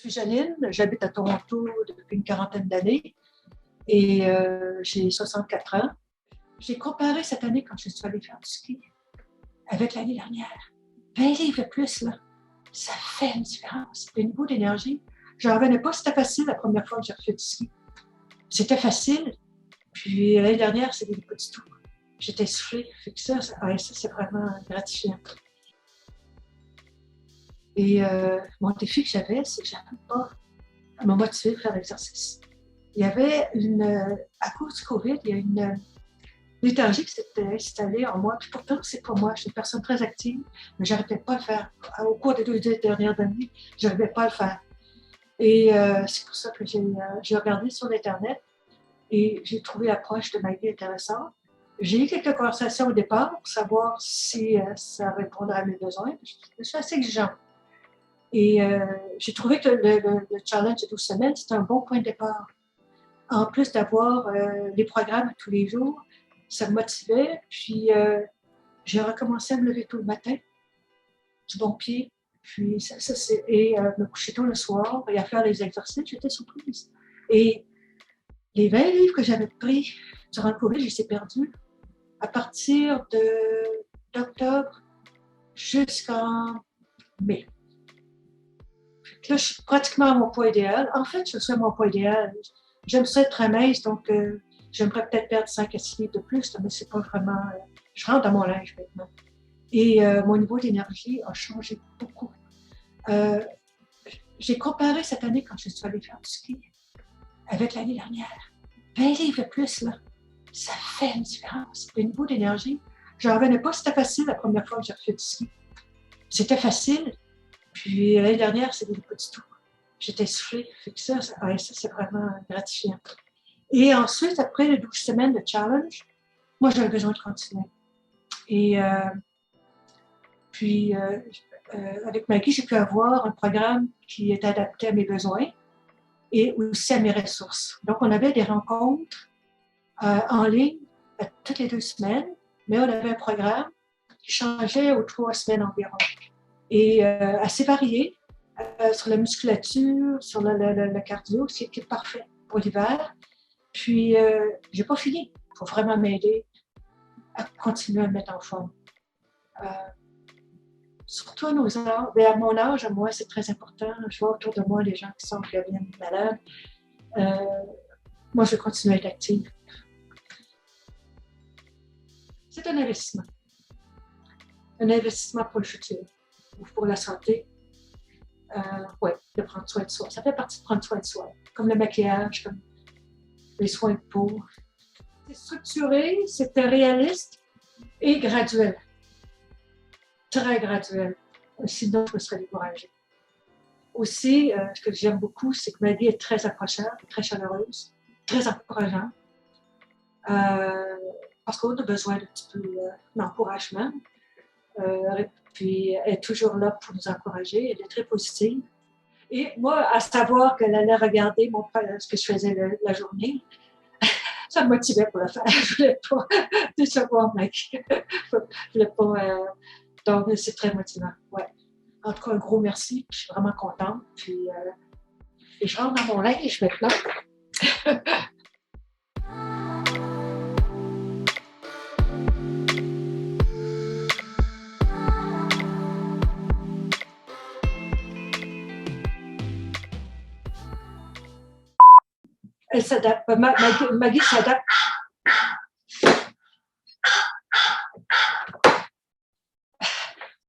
suis Janine, j'habite à Toronto depuis une quarantaine d'années et j'ai 64 ans. J'ai comparé cette année quand je suis allée faire du ski avec l'année dernière. 20 livres de plus, là, ça fait une différence. Le niveau d'énergie, je n'en revenais pas, c'était facile la première fois que j'ai refait du ski. C'était facile, puis l'année dernière, c'était pas du tout. J'étais essoufflée, fait que ça c'est vraiment gratifiant. Et mon défi que j'avais, c'est que je n'arrivais pas à me motiver à faire l'exercice. Il y avait à cause du COVID, il y a une léthargie qui s'était installée en moi. Puis pourtant, c'est pas moi. Je suis une personne très active, mais je n'arrivais pas à le faire. Au cours des 2 dernières années, je n'arrivais pas à le faire. Et c'est pour ça que j'ai regardé sur Internet et j'ai trouvé l'approche de Maggie intéressante. J'ai eu quelques conversations au départ pour savoir si ça répondrait à mes besoins. Je suis assez exigeante. Et j'ai trouvé que le challenge de 12 semaines, c'était un bon point de départ. En plus d'avoir les programmes tous les jours, ça me motivait. Puis j'ai recommencé à me lever tôt le matin, du bon pied, puis et me coucher tôt le soir et à faire les exercices. J'étais surprise. Et les 20 livres que j'avais pris durant le COVID, je les ai perdus à partir d'octobre jusqu'en mai. Là, je suis pratiquement à mon poids idéal. En fait, je suis à mon poids idéal. J'aime ça être mince, donc j'aimerais peut-être perdre 5 à 6 livres de plus, mais c'est pas vraiment... je rentre dans mon linge maintenant. Et mon niveau d'énergie a changé beaucoup. J'ai comparé cette année quand je suis allée faire du ski avec l'année dernière. 20 livres de plus, là, ça fait une différence. Le niveau d'énergie, je n'en revenais pas, c'était facile la première fois que j'ai refait du ski. C'était facile, puis l'année dernière, c'était pas du tout. J'étais essoufflée, fait que ça c'est vraiment gratifiant. Et ensuite, après les 12 semaines de challenge, moi, j'avais besoin de continuer. Et puis, avec Maggie, j'ai pu avoir un programme qui est adapté à mes besoins et aussi à mes ressources. Donc, on avait des rencontres en ligne toutes les 2 semaines, mais on avait un programme qui changeait aux 3 semaines environ. Et assez varié sur la musculature, sur le cardio, c'est parfait pour l'hiver. Puis, j'ai pas fini. Il faut vraiment m'aider à continuer à me mettre en forme. Surtout à nos âges, à mon âge, à moi, c'est très important. Je vois autour de moi les gens qui deviennent malades. Moi, je vais continuer à être active. C'est un investissement. Un investissement pour le futur, ou pour la santé. Oui, de prendre soin de soi. Ça fait partie de prendre soin de soi. Comme le maquillage, comme les soins de peau. C'est structuré, c'est réaliste et graduel. Très graduel. Sinon, je me serais découragée. Aussi, ce que j'aime beaucoup, c'est que ma vie est très accrochante, très chaleureuse, très encourageante. Parce qu'on a besoin d'un petit peu d'encouragement. Puis, elle est toujours là pour nous encourager. Elle est très positive. Et moi, à savoir qu'elle allait regarder ce que je faisais la journée, ça me motivait pour le faire. Je voulais pas décevoir Maggie. Je voulais pas... donc, c'est très motivant. Ouais. En tout cas, un gros merci. Je suis vraiment contente. Puis, et je rentre dans mon linge maintenant. Elle s'adapte. Maggie s'adapte